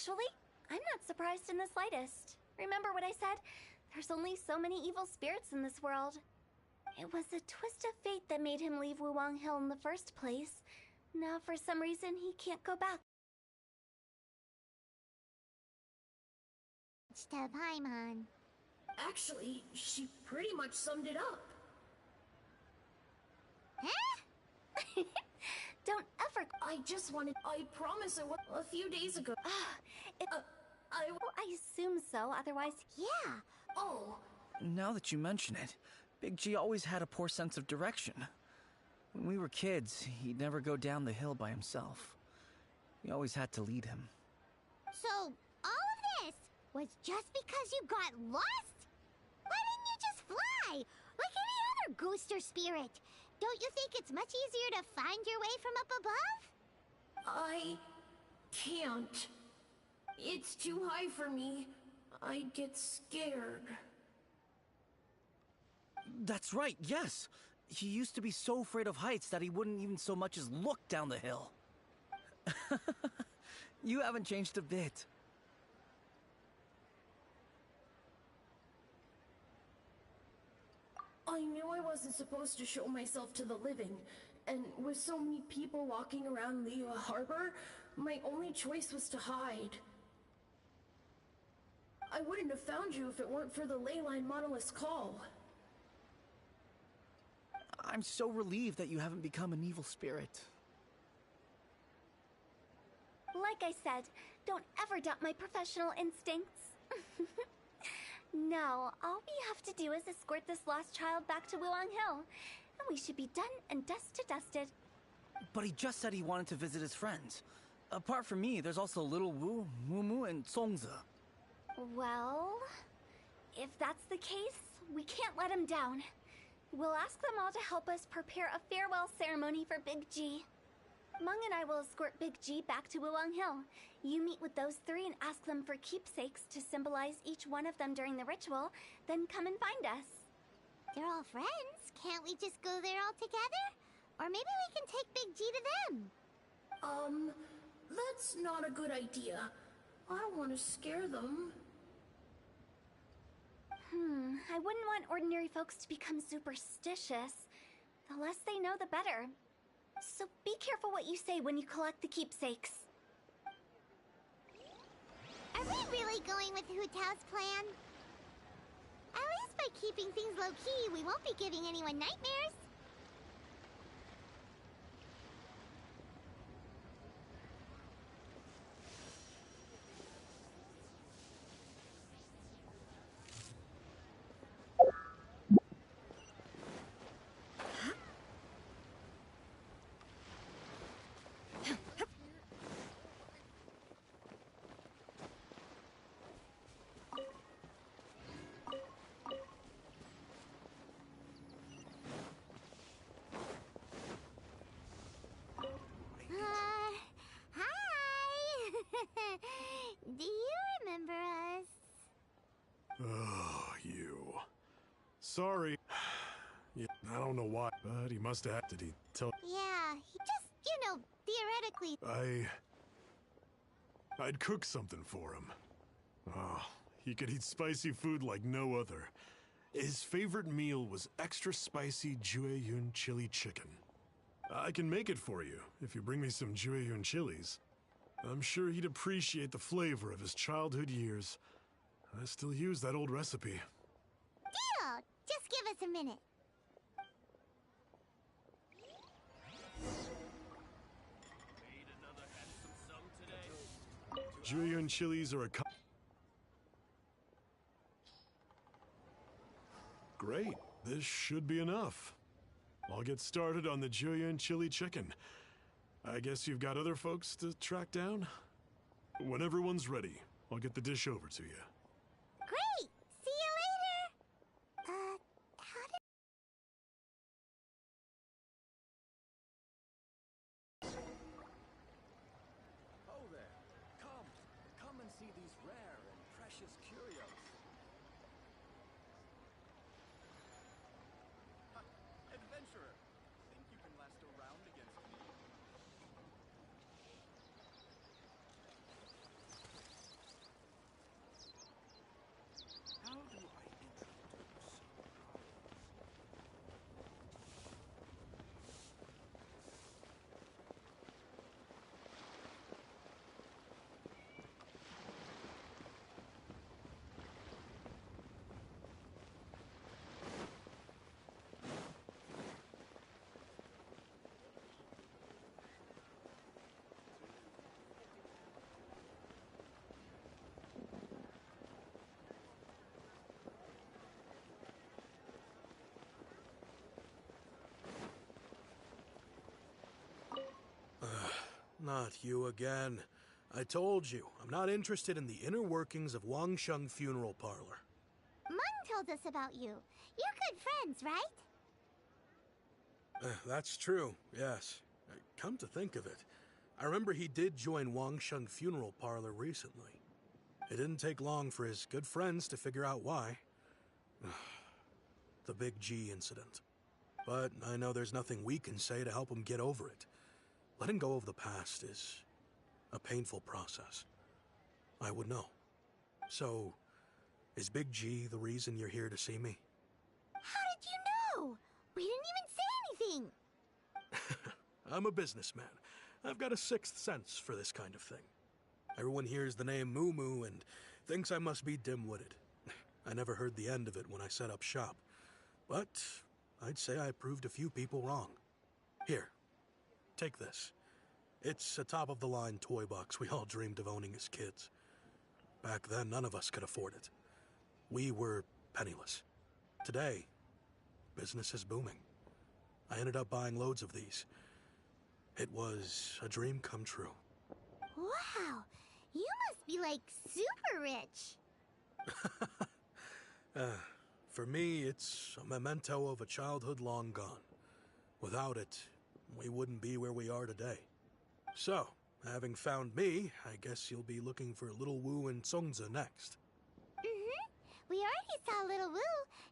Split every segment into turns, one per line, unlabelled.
Actually, I'm not surprised in the slightest. Remember what I said? There's only so many evil spirits in this world. It was a twist of fate that made him leave Wuwang Hill in the first place. Now, for some reason, he can't go back.
Paimon.
Actually, she pretty much summed it up.
Huh?
Don't ever...
I promise I was a few days ago.
I assume so, otherwise...
Yeah.
Oh.
Now that you mention it, Big G always had a poor sense of direction. When we were kids, he'd never go down the hill by himself. We always had to lead him.
So, all of this was just because you got lost? Why didn't you just fly? Like any other ghost or spirit? Don't you think it's much easier to find your way from up above?
I can't. It's too high for me. I get scared.
That's right, yes! He used to be so afraid of heights that he wouldn't even so much as look down the hill. You haven't changed a bit.
I knew I wasn't supposed to show myself to the living, and with so many people walking around the harbor, my only choice was to hide. I wouldn't have found you if it weren't for the Leyline Monolith's call.
I'm so relieved that you haven't become an evil spirit.
Like I said, don't ever doubt my professional instincts. Now, all we have to do is escort this lost child back to Wuwang Hill, and we should be done and dusted.
But he just said he wanted to visit his friends. Apart from me, there's also Little Wu, Mumu, and Songze.
Well, if that's the case, we can't let him down. We'll ask them all to help us prepare a farewell ceremony for Big G. Meng and I will escort Big G back to Wuwang Hill. You meet with those three and ask them for keepsakes to symbolize each one of them during the ritual, then come and find us.
They're all friends. Can't we just go there all together? Or maybe we can take Big G to them.
That's not a good idea. I don't want to scare them.
I wouldn't want ordinary folks to become superstitious. The less they know, the better. So be careful what you say when you collect the keepsakes.
Are we really going with Hu Tao's plan? At least by keeping things low-key, we won't be giving anyone nightmares. Do you remember us?
Oh, you. Sorry. Yeah, I don't know why, but he must have. Did he tell?
Yeah, he just, theoretically.
I'd cook something for him. Oh, he could eat spicy food like no other. His favorite meal was extra spicy Jueyun chili chicken. I can make it for you if you bring me some Jueyun chilies. I'm sure he'd appreciate the flavor of his childhood years. I still use that old recipe.
Deal! Just give us a minute.
Jueyun chilies are a Great, this should be enough. I'll get started on the Jueyun chili chicken. I guess you've got other folks to track down? When everyone's ready, I'll get the dish over to you.
Great! See you later! How did...
Oh there! Come and see these rare and precious curios. Adventurer, think you can last a round against me?
Not you again. I told you, I'm not interested in the inner workings of Wangsheng Funeral Parlor.
Mung told us about you. You're good friends, right?
That's true, yes. Come to think of it, I remember he did join Wangsheng Funeral Parlor recently. It didn't take long for his good friends to figure out why. The Big G incident. But I know there's nothing we can say to help him get over it. Letting go of the past is a painful process. I would know. So, is Big G the reason you're here to see me?
How did you know? We didn't even say anything.
I'm a businessman. I've got a sixth sense for this kind of thing. Everyone hears the name Moo Moo and thinks I must be dim-witted. I never heard the end of it when I set up shop. But I'd say I proved a few people wrong. Here, take this. It's a top-of-the-line toy box we all dreamed of owning as kids. Back then, none of us could afford it. We were penniless. Today, business is booming. I ended up buying loads of these. It was a dream come true.
Wow, you must be like super rich.
For me, it's a memento of a childhood long gone. Without it, we wouldn't be where we are today. So, having found me, I guess you'll be looking for Little Wu and Songza next.
We already saw Little Wu.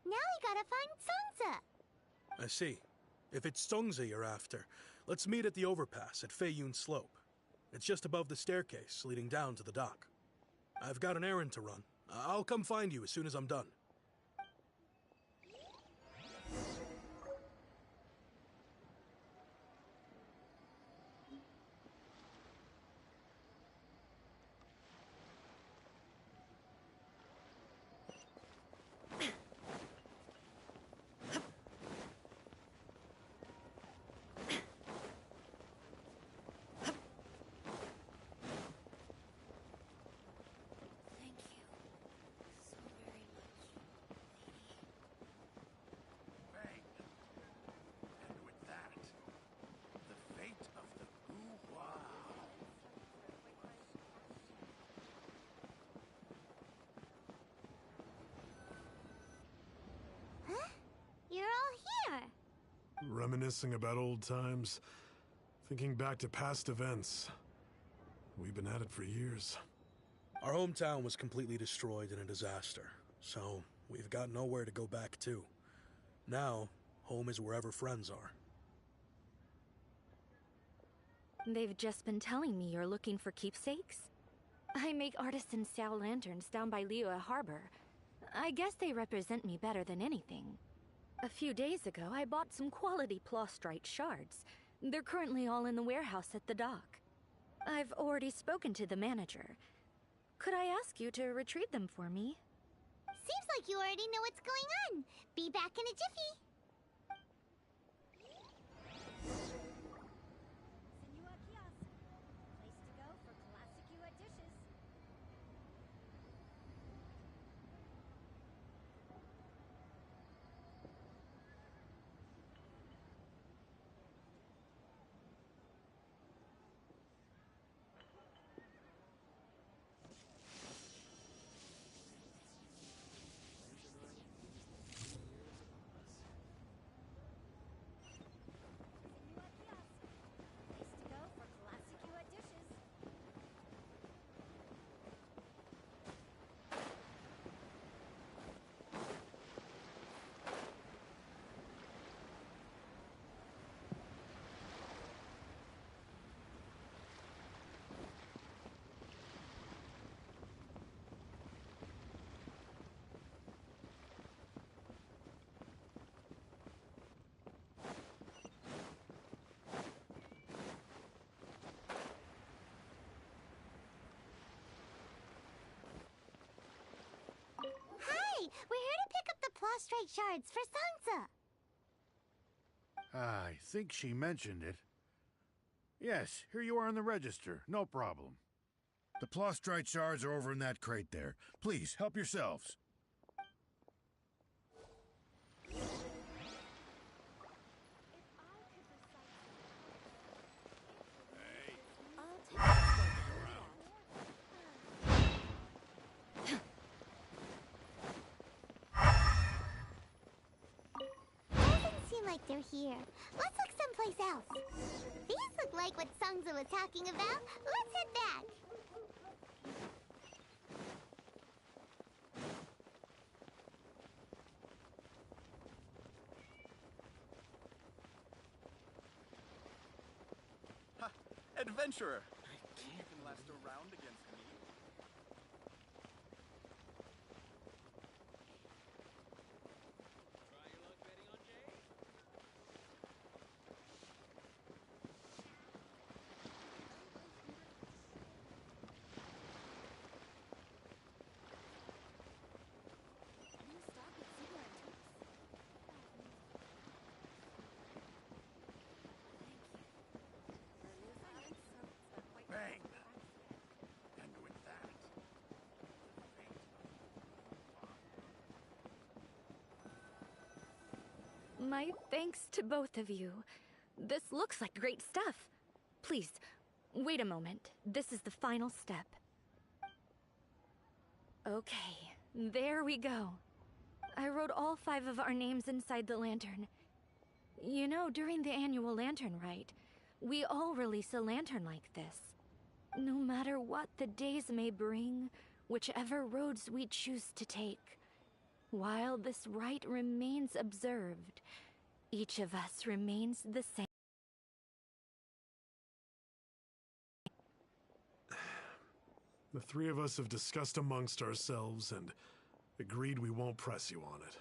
Now we gotta find Songza.
I see. If it's Songza you're after, let's meet at the overpass at Feiyun Slope. It's just above the staircase leading down to the dock. I've got an errand to run. I'll come find you as soon as I'm done.
Thank you so very much, lady.
Bang! And with that, the fate of the Gua.
Huh? You're all here.
Reminiscing about old times, thinking back to past events. We've been at it for years.
Our hometown was completely destroyed in a disaster, so we've got nowhere to go back to. Now, home is wherever friends are.
They've just been telling me you're looking for keepsakes. I make artisan style lanterns down by Liyue Harbor. I guess they represent me better than anything. A few days ago, I bought some quality plastrite shards. They're currently all in the warehouse at the dock. I've already spoken to the manager. Could I ask you to retrieve them for me?
Seems like you already know what's going on. Be back in a jiffy.
Senua Kiosk. Place to go for classic Yua dishes. Senua Kiosk. Place to go for classic Yua dishes.
Hi, we're here to pick up the plastrite shards for Songza.
I think she mentioned it. Yes, here you are on the register. No problem. The plastrite shards are over in that crate there. Please, help yourselves.
Oh,
like they're here. Let's look someplace else. These look like what Sungza was talking about. Let's head back.
Ha! Adventurer! You can last a round against me.
Bang! And with that,
My thanks to both of you. This looks like great stuff. Please, wait a moment. This is the final step. Okay, there we go. I wrote all 5 of our names inside the lantern. You know, during the annual lantern rite, we all release a lantern like this. No matter what the days may bring, whichever roads we choose to take, while this rite remains observed, each of us remains the same.
The 3 of us have discussed amongst ourselves and agreed we won't press you on it.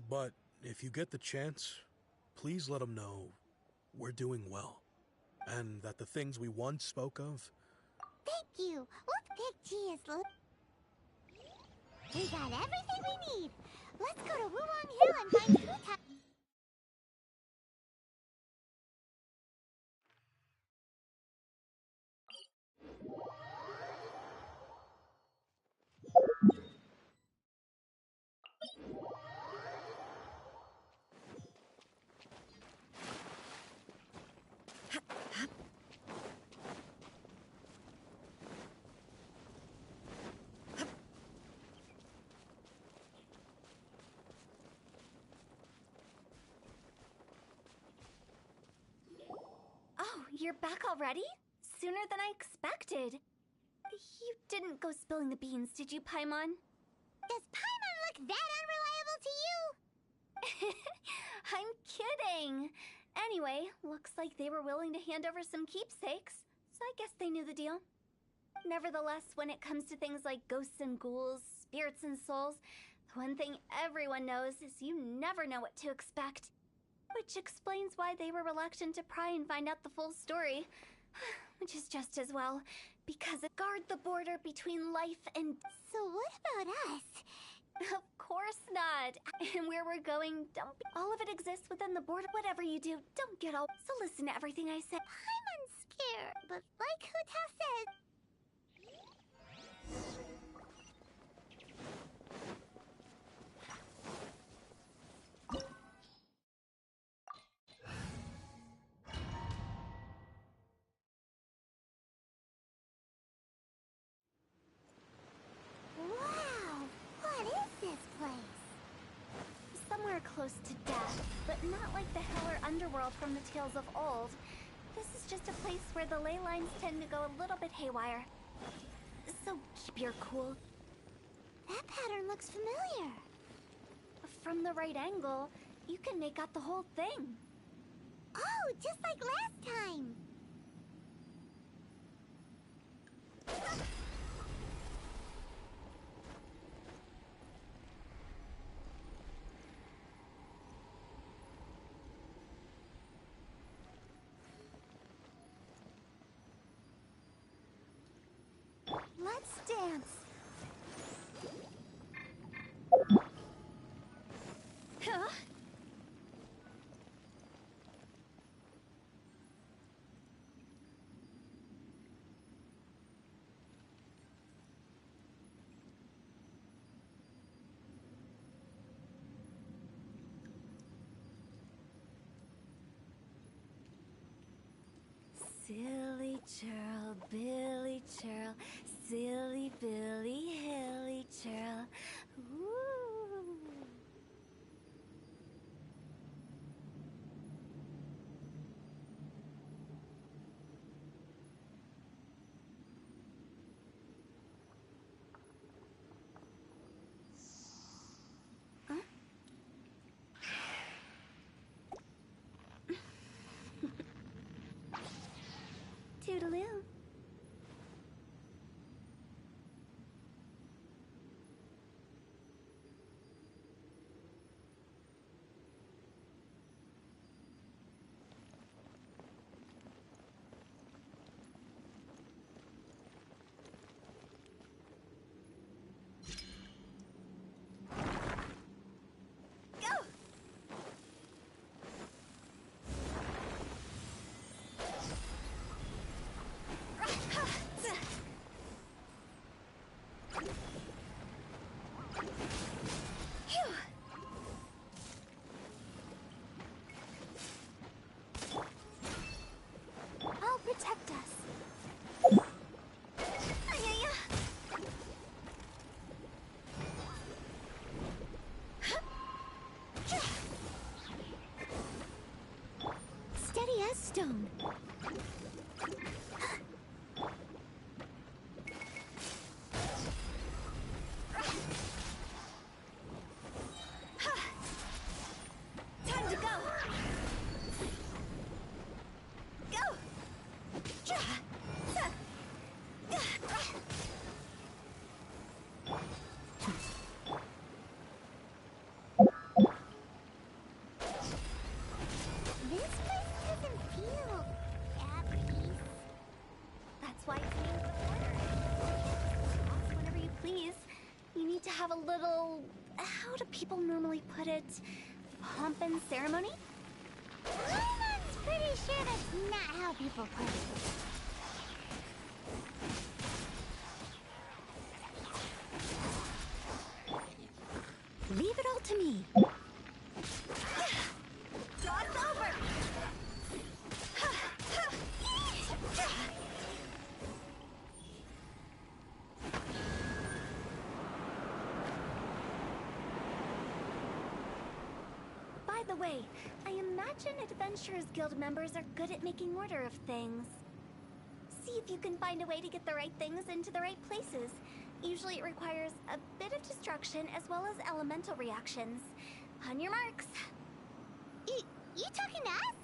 But if you get the chance, please let them know we're doing well. And that the things we once spoke of...
Thank you. Look, Big G is We got everything we need. Let's go to Wulong Hill and find Futa.
Oh, you're back already? Sooner than I expected. You didn't go spilling the beans, did you, Paimon?
Does Paimon look that unreliable to you?
I'm kidding. Anyway, looks like they were willing to hand over some keepsakes, so I guess they knew the deal. Nevertheless, when it comes to things like ghosts and ghouls, spirits and souls, the one thing everyone knows is you never know what to expect. Which explains why they were reluctant to pry and find out the full story. Which is just as well, because it guard the border between life and...
So what about us?
Of course not. And where we're going, don't be... All of it exists within the border. Whatever you do, don't get all... So listen to everything I said.
Paimon's scared, but like Huta said... Wow! What is this place?
Somewhere close to death, but not like the hell or underworld from the tales of old. This is just a place where the ley lines tend to go a little bit haywire. So keep your cool.
That pattern looks familiar.
From the right angle, you can make out the whole thing.
Oh, just like last time.
Let's dance. Huh? Silly churl, Billy churl, silly Billy, hilly churl. Ooh.
as stone.
Time to go! Go!
This place doesn't feel at peace.
That's why it's named the order. You can't just toss whenever you please. You need to have a little... How do people normally put it? Pomp and ceremony?
I'm pretty sure that's not how people put it.
Leave it all to me. Toss over! By the way, I imagine Adventurers Guild members are good at making order of things. See if you can find a way to get the right things into the right places. Usually it requires a bit of destruction as well as elemental reactions. On your marks.
You talking to us?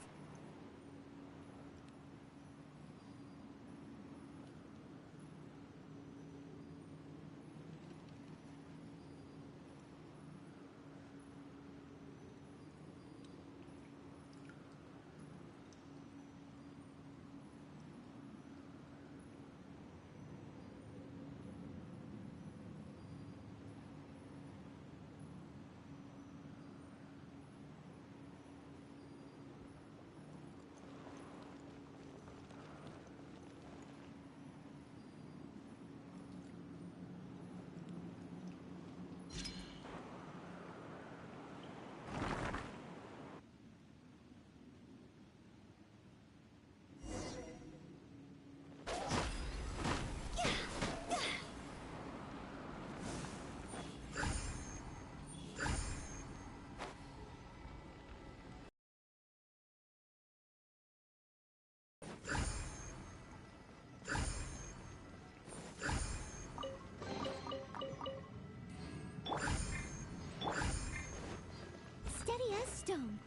Steady as stone.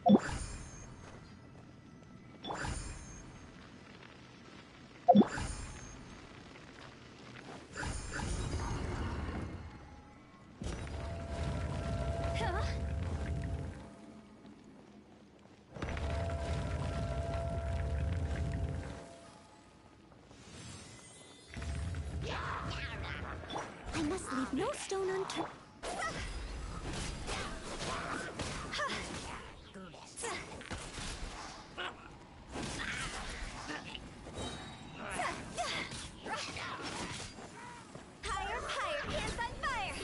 Huh?
I must leave no stone unturned.
Higher, higher, pants on fire!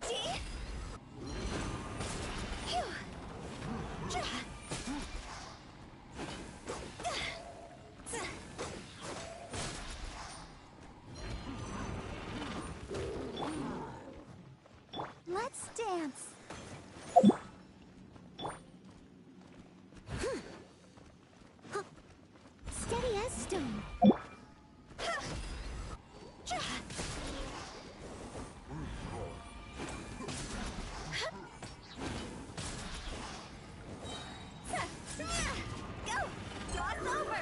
See? Phew.
Let's dance. Steady as stone.
Go! Toss over!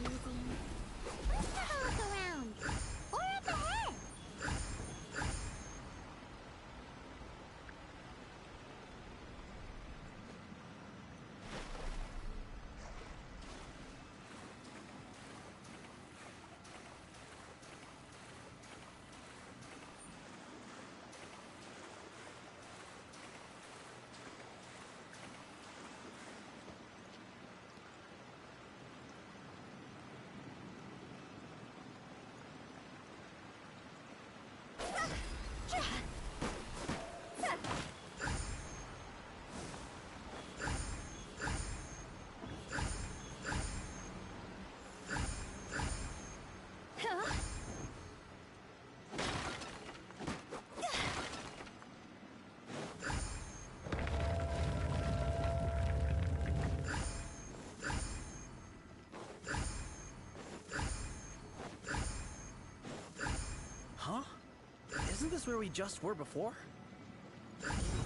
confusing. Let's have a look around. Or up ahead.
Huh? Isn't this where we just were before?
Finally!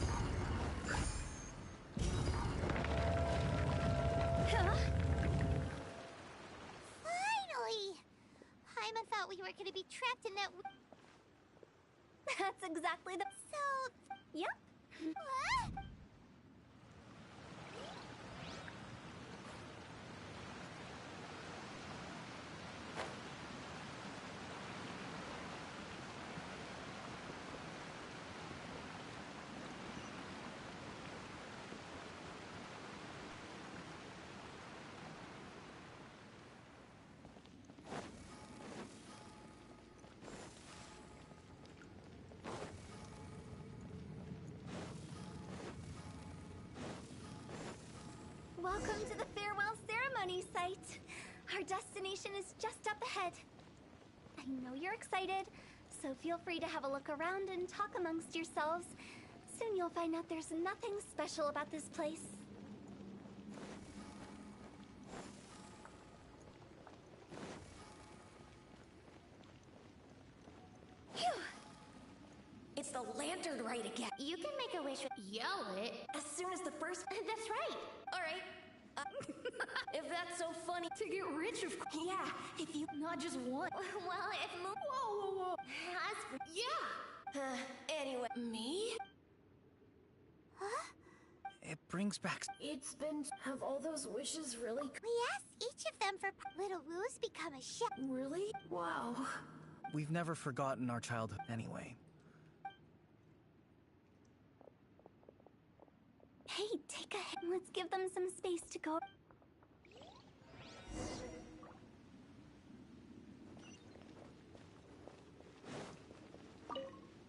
Paimon thought we were going to be trapped in that...
That's exactly the...
So...
Yep.
What?
Welcome to the farewell ceremony site. Our destination is just up ahead. I know you're excited, so feel free to have a look around and talk amongst yourselves. Soon you'll find out there's nothing special about this place. Phew!
It's the lantern rite again.
You can make a wish with... Yell it.
As soon as the first...
That's right.
All right. If that's so funny to get rich, of course. Yeah, if you not just one.
Well, if...
Whoa.
As for...
Yeah. Anyway, me?
Huh?
It brings back...
It's been... Have all those wishes really...
We asked each of them for... Little Wu's become a chef.
Really? Wow.
We've never forgotten our childhood anyway.
Hey, take a hit. Let's give them some space to go.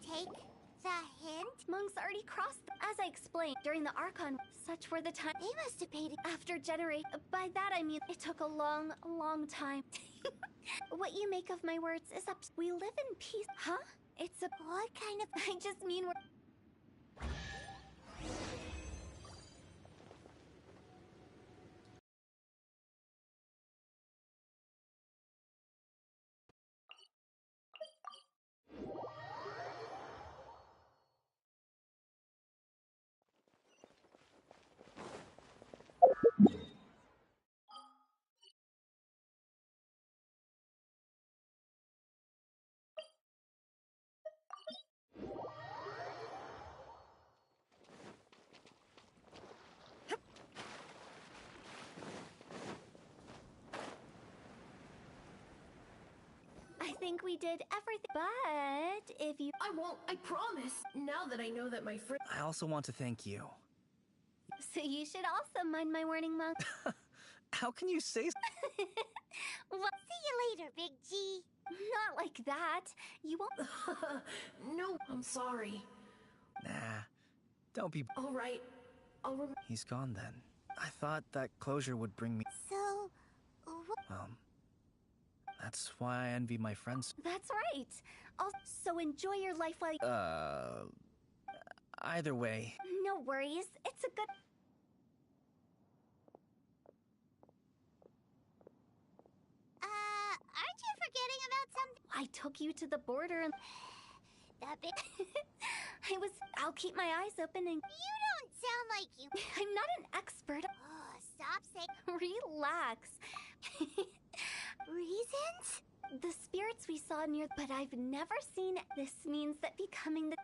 Take the hint?
Monks already crossed. As I explained, during the Archon, such were the time.
They must have paid...
After generate. By that I mean, it took a long time. What you make of my words is up. We live in peace. Huh? It's a...
What kind of...
I just mean we're... I think we did everything. But if you...
I won't, I promise. Now that I know that my friend...
I also want to thank you.
So you should also mind my warning, Monk.
How can you say...
Well,
See you later, Big G.
not like that. You won't...
No, I'm sorry.
Nah, don't be...
All right. I'll remember.
He's gone then. I thought that closure would bring me...
So...
That's why I envy my friends.
That's right. Also, enjoy your life while you...
Either way.
No worries. It's a good...
Aren't you forgetting about something?
I took you to the border and...
That big...
I'll keep my eyes open and...
You don't sound like you...
I'm not an expert.
Oh, stop saying...
Relax. saw near, but I've never seen. This means that becoming the